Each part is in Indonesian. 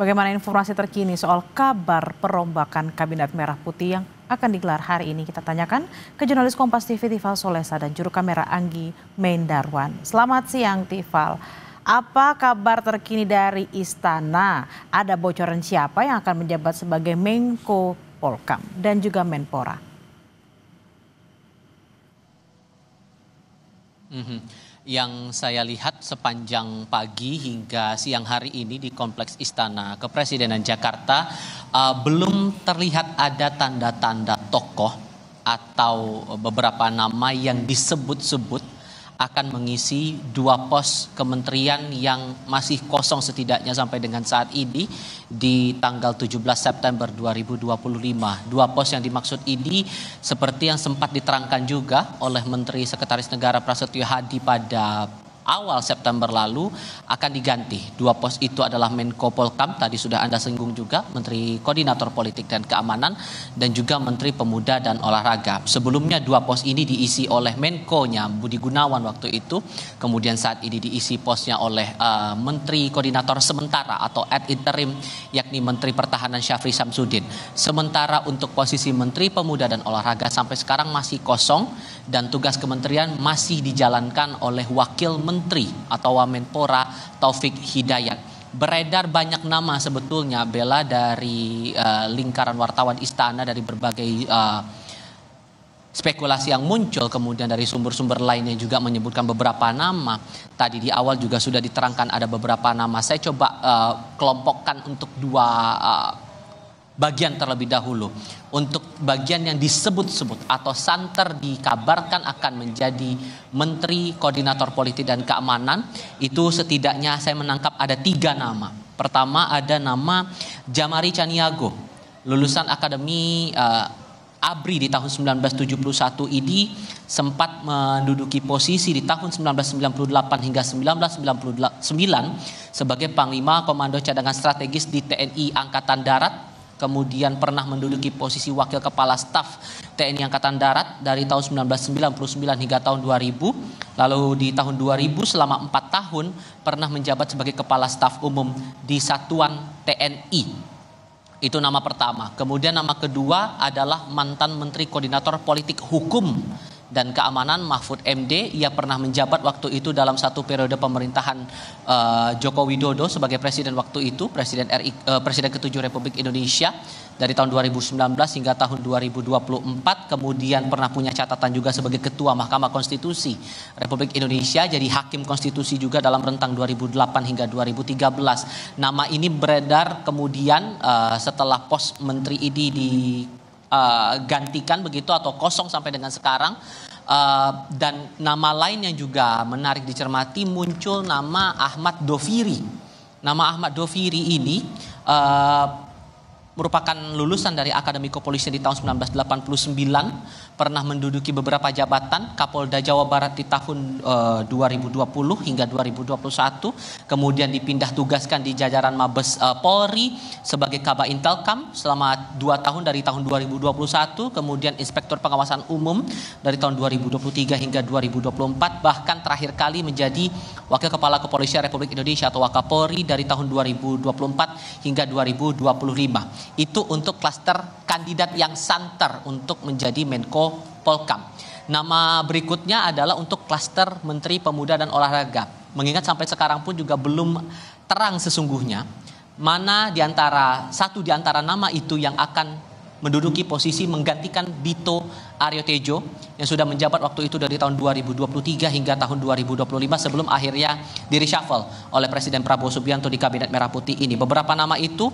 Bagaimana informasi terkini soal kabar perombakan Kabinet Merah Putih yang akan digelar hari ini? Kita tanyakan ke jurnalis Kompas TV Tifal Solesa dan juru kamera Anggi Mendarwan. Selamat siang Tifal. Apa kabar terkini dari Istana? Ada bocoran siapa yang akan menjabat sebagai Menko Polkam dan juga Menpora? Yang saya lihat sepanjang pagi hingga siang hari ini di Kompleks Istana Kepresidenan Jakarta belum terlihat ada tanda-tanda tokoh atau beberapa nama yang disebut-sebut akan mengisi dua pos kementerian yang masih kosong setidaknya sampai dengan saat ini di tanggal 17 September 2025. Dua pos yang dimaksud ini seperti yang sempat diterangkan juga oleh Menteri Sekretaris Negara Prasetyo Hadi pada awal September lalu akan diganti. Dua pos itu adalah Menko Polkam, tadi sudah Anda singgung juga, Menteri Koordinator Politik dan Keamanan, dan juga Menteri Pemuda dan Olahraga. Sebelumnya dua pos ini diisi oleh Menko-nya Budi Gunawan waktu itu, kemudian saat ini diisi posnya oleh Menteri Koordinator Sementara atau ad interim, yakni Menteri Pertahanan Syafri Samsudin. Sementara untuk posisi Menteri Pemuda dan Olahraga sampai sekarang masih kosong dan tugas kementerian masih dijalankan oleh Wakil Menteri atau Wamenpora Taufik Hidayat. Beredar banyak nama sebetulnya Bella dari lingkaran wartawan istana, dari berbagai spekulasi yang muncul, kemudian dari sumber-sumber lainnya juga menyebutkan beberapa nama. Tadi di awal juga sudah diterangkan ada beberapa nama. Saya coba kelompokkan untuk dua bagian terlebih dahulu. Untuk bagian yang disebut-sebut atau santer dikabarkan akan menjadi Menteri Koordinator Politik dan Keamanan, itu setidaknya saya menangkap ada 3 nama. Pertama ada nama Jamari Caniago, lulusan Akademi ABRI di tahun 1971 ini, sempat menduduki posisi di tahun 1998 hingga 1999 sebagai Panglima Komando Cadangan Strategis di TNI Angkatan Darat. Kemudian pernah menduduki posisi Wakil Kepala Staf TNI Angkatan Darat dari tahun 1999 hingga tahun 2000. Lalu di tahun 2000 selama 4 tahun pernah menjabat sebagai Kepala Staf Umum di Satuan TNI. Itu nama pertama. Kemudian nama kedua adalah mantan Menteri Koordinator Politik Hukum dan Keamanan Mahfud MD. Ia pernah menjabat waktu itu dalam satu periode pemerintahan Joko Widodo sebagai presiden waktu itu, Presiden ke-7 Republik Indonesia dari tahun 2019 hingga tahun 2024. Kemudian pernah punya catatan juga sebagai Ketua Mahkamah Konstitusi Republik Indonesia, jadi Hakim Konstitusi juga dalam rentang 2008 hingga 2013. Nama ini beredar kemudian setelah pos menteri ini digantikan begitu atau kosong sampai dengan sekarang. Dan nama lain yang juga menarik dicermati, muncul nama Ahmad Doviri. Nama Ahmad Doviri ini merupakan lulusan dari Akademi Kepolisian di tahun 1989, pernah menduduki beberapa jabatan, Kapolda Jawa Barat di tahun 2020 hingga 2021, kemudian dipindah tugaskan di jajaran Mabes Polri sebagai Kaba Intelkam selama 2 tahun dari tahun 2021, kemudian Inspektur Pengawasan Umum dari tahun 2023 hingga 2024, bahkan terakhir kali menjadi Wakil Kepala Kepolisian Republik Indonesia atau Wakapolri dari tahun 2024 hingga 2025. Itu untuk klaster kandidat yang santer untuk menjadi Menko Polkam. Nama berikutnya adalah untuk klaster Menteri Pemuda dan Olahraga. Mengingat sampai sekarang pun juga belum terang sesungguhnya mana satu di antara nama itu yang akan menduduki posisi menggantikan Dito Aryo Tejo yang sudah menjabat waktu itu dari tahun 2023 hingga tahun 2025 sebelum akhirnya di-reshuffle oleh Presiden Prabowo Subianto di Kabinet Merah Putih ini. Beberapa nama itu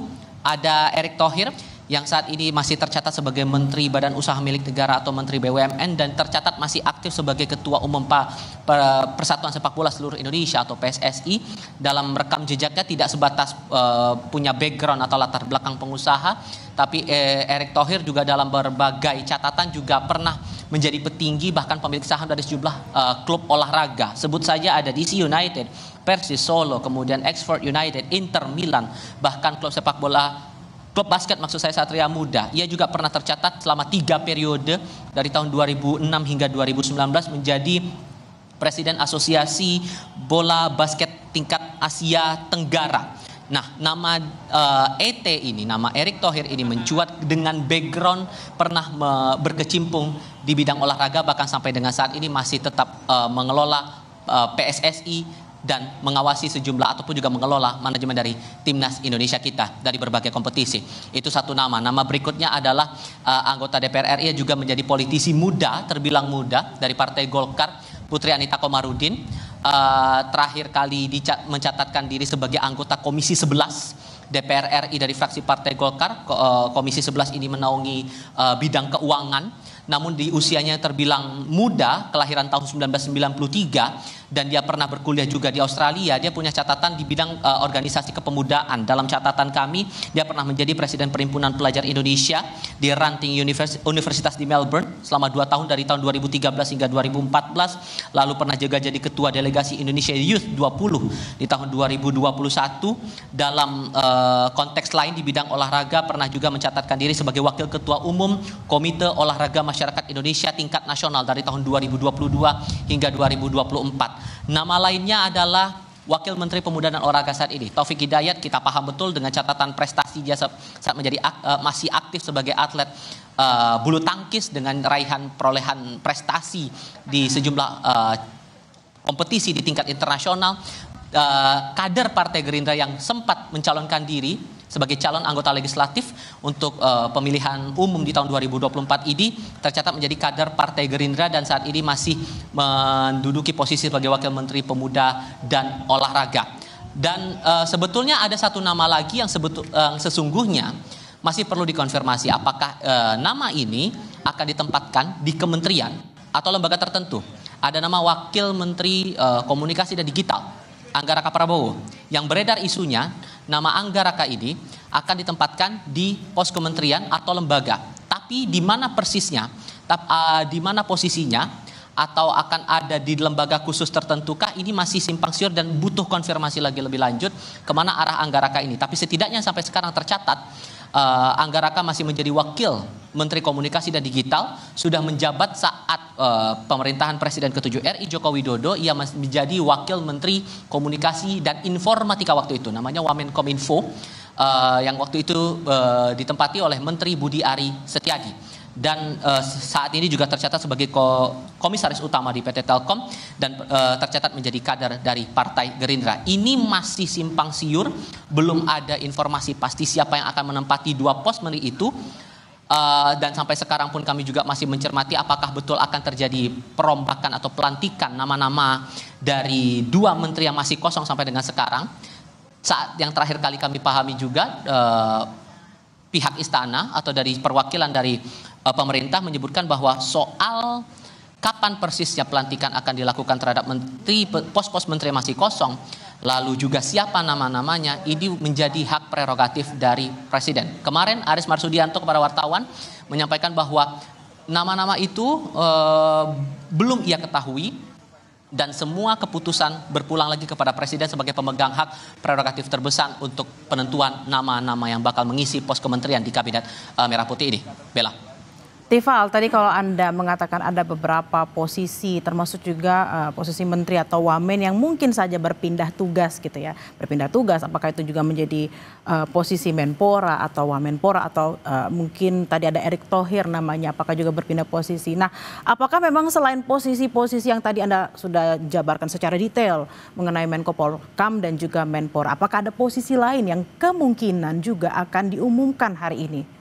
ada Erick Thohir yang saat ini masih tercatat sebagai Menteri Badan Usaha Milik Negara atau Menteri BUMN dan tercatat masih aktif sebagai Ketua Umum Persatuan Sepak Bola Seluruh Indonesia atau PSSI. Dalam rekam jejaknya tidak sebatas punya background atau latar belakang pengusaha, tapi Erick Thohir juga dalam berbagai catatan juga pernah menjadi petinggi bahkan pemilik saham dari sejumlah klub olahraga. Sebut saja ada DC United, Persis Solo, kemudian Oxford United, Inter Milan, bahkan klub basket maksud saya Satria Muda. Ia juga pernah tercatat selama 3 periode dari tahun 2006 hingga 2019 menjadi Presiden Asosiasi Bola Basket Tingkat Asia Tenggara. Nah, nama ET ini, nama Erick Thohir ini mencuat dengan background pernah berkecimpung di bidang olahraga, bahkan sampai dengan saat ini masih tetap mengelola PSSI dan mengawasi sejumlah ataupun juga mengelola manajemen dari timnas Indonesia kita dari berbagai kompetisi. Itu satu nama. Nama berikutnya adalah anggota DPR RI yang juga menjadi politisi muda, terbilang muda dari Partai Golkar, Putri Anita Komarudin. Terakhir kali mencatatkan diri sebagai anggota Komisi 11 DPR RI dari fraksi Partai Golkar. Komisi 11 ini menaungi bidang keuangan. Namun di usianya terbilang muda, kelahiran tahun 1993, dan dia pernah berkuliah juga di Australia. Dia punya catatan di bidang organisasi kepemudaan. Dalam catatan kami, dia pernah menjadi Presiden Perhimpunan Pelajar Indonesia di Ranting Universitas di Melbourne selama 2 tahun, dari tahun 2013 hingga 2014. Lalu pernah juga jadi Ketua Delegasi Indonesia Youth 20 di tahun 2021. Dalam konteks lain di bidang olahraga, pernah juga mencatatkan diri sebagai Wakil Ketua Umum Komite Olahraga Masyarakat Indonesia tingkat nasional dari tahun 2022 hingga 2024. Nama lainnya adalah Wakil Menteri Pemuda dan Olahraga saat ini, Taufik Hidayat. Kita paham betul dengan catatan prestasi dia saat menjadi masih aktif sebagai atlet bulu tangkis dengan raihan perolehan prestasi di sejumlah kompetisi di tingkat internasional. Kader Partai Gerindra yang sempat mencalonkan diri sebagai calon anggota legislatif untuk pemilihan umum di tahun 2024 ini tercatat menjadi kader Partai Gerindra dan saat ini masih menduduki posisi sebagai Wakil Menteri Pemuda dan Olahraga. Dan sebetulnya ada satu nama lagi yang sesungguhnya masih perlu dikonfirmasi apakah nama ini akan ditempatkan di kementerian atau lembaga tertentu. Ada nama Wakil Menteri Komunikasi dan Digital, Anggaraka Prabowo. Yang beredar isunya, nama Anggaraka ini akan ditempatkan di pos kementerian atau lembaga. Tapi di mana persisnya, di mana posisinya, atau akan ada di lembaga khusus tertentukah, ini masih simpang siur dan butuh konfirmasi lagi lebih lanjut kemana arah Anggaraka ini. Tapi setidaknya sampai sekarang tercatat Anggaraka masih menjadi Wakil Menteri Komunikasi dan Digital, sudah menjabat saat pemerintahan Presiden ke-7 RI Joko Widodo. Ia menjadi Wakil Menteri Komunikasi dan Informatika waktu itu, namanya Wamenkominfo, yang waktu itu ditempati oleh Menteri Budi Ari Setiadi. Dan saat ini juga tercatat sebagai komisaris utama di PT Telkom dan tercatat menjadi kader dari Partai Gerindra. Ini masih simpang siur, belum ada informasi pasti siapa yang akan menempati 2 pos menteri itu. Dan sampai sekarang pun kami juga masih mencermati apakah betul akan terjadi perombakan atau pelantikan nama-nama dari 2 menteri yang masih kosong sampai dengan sekarang. Saat yang terakhir kali kami pahami juga pihak istana atau dari perwakilan dari pemerintah menyebutkan bahwa soal kapan persisnya pelantikan akan dilakukan terhadap menteri, pos-pos menteri yang masih kosong, lalu juga siapa nama-namanya, ini menjadi hak prerogatif dari Presiden. Kemarin Aris Marsudianto kepada wartawan menyampaikan bahwa nama-nama itu belum ia ketahui dan semua keputusan berpulang lagi kepada Presiden sebagai pemegang hak prerogatif terbesar untuk penentuan nama-nama yang bakal mengisi pos kementerian di Kabinet Merah Putih ini. Bella. Tifal, tadi kalau Anda mengatakan ada beberapa posisi, termasuk juga posisi menteri atau wamen yang mungkin saja berpindah tugas gitu ya. Berpindah tugas, apakah itu juga menjadi posisi Menpora atau Wamenpora atau mungkin tadi ada Erick Thohir namanya, apakah juga berpindah posisi. Nah, apakah memang selain posisi-posisi yang tadi Anda sudah jabarkan secara detail mengenai Menko Polhukam dan juga Menpora, apakah ada posisi lain yang kemungkinan juga akan diumumkan hari ini?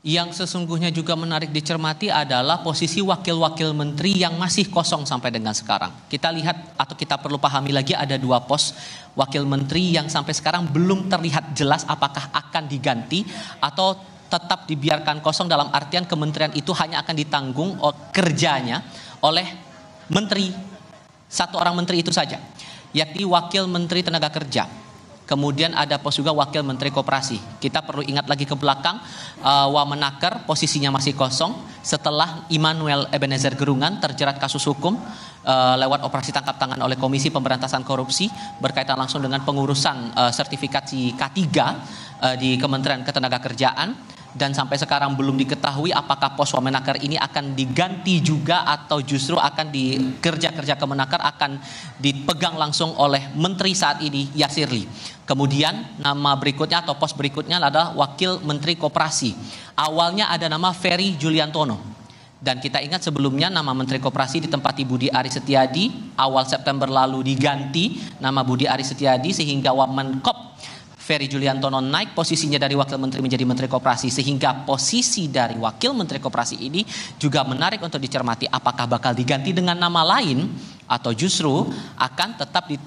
Yang sesungguhnya juga menarik dicermati adalah posisi wakil-wakil menteri yang masih kosong sampai dengan sekarang. Kita lihat atau kita perlu pahami lagi ada 2 pos wakil menteri yang sampai sekarang belum terlihat jelas apakah akan diganti atau tetap dibiarkan kosong, dalam artian kementerian itu hanya akan ditanggung kerjanya oleh menteri, 1 orang menteri itu saja, yakni Wakil Menteri Tenaga Kerja. Kemudian ada pos juga Wakil Menteri Koperasi. Kita perlu ingat lagi ke belakang, Wamenaker posisinya masih kosong setelah Immanuel Ebenezer Gerungan terjerat kasus hukum lewat operasi tangkap tangan oleh Komisi Pemberantasan Korupsi berkaitan langsung dengan pengurusan sertifikasi K3 di Kementerian Ketenagakerjaan. dan sampai sekarang belum diketahui apakah pos Wamenakar ini akan diganti juga atau justru akan kerja Kemenaker akan dipegang langsung oleh Menteri saat ini Yasirli. Kemudian nama berikutnya atau pos berikutnya adalah Wakil Menteri Koperasi. Awalnya ada nama Ferry Juliantono. Dan kita ingat sebelumnya nama Menteri Koperasi ditempati Budi Aris Setiadi. Awal September lalu diganti nama Budi Aris Setiadi sehingga Wamenkop Ferry Juliantono naik posisinya dari Wakil Menteri menjadi Menteri Koperasi. Sehingga posisi dari Wakil Menteri Koperasi ini juga menarik untuk dicermati apakah bakal diganti dengan nama lain atau justru akan tetap di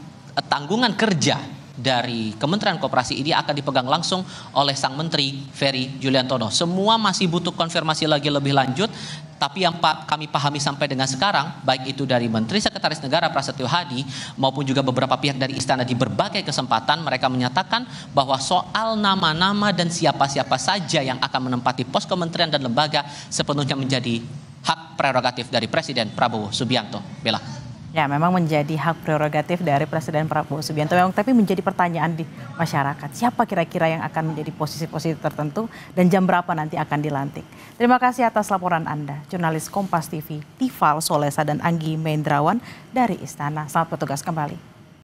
tanggungan kerja dari Kementerian Koperasi ini akan dipegang langsung oleh sang Menteri Ferry Juliantono. Semua masih butuh konfirmasi lagi lebih lanjut, tapi yang kami pahami sampai dengan sekarang, baik itu dari Menteri Sekretaris Negara Prasetyo Hadi maupun juga beberapa pihak dari istana di berbagai kesempatan, mereka menyatakan bahwa soal nama-nama dan siapa-siapa saja yang akan menempati pos kementerian dan lembaga sepenuhnya menjadi hak prerogatif dari Presiden Prabowo Subianto. Bella. Ya, memang menjadi hak prerogatif dari Presiden Prabowo Subianto. Memang, tapi menjadi pertanyaan di masyarakat. Siapa kira-kira yang akan menjadi posisi-posisi tertentu dan jam berapa nanti akan dilantik. Terima kasih atas laporan Anda, jurnalis Kompas TV, Tifal Solesa dan Anggi Mendrawan dari Istana. Selamat bertugas kembali.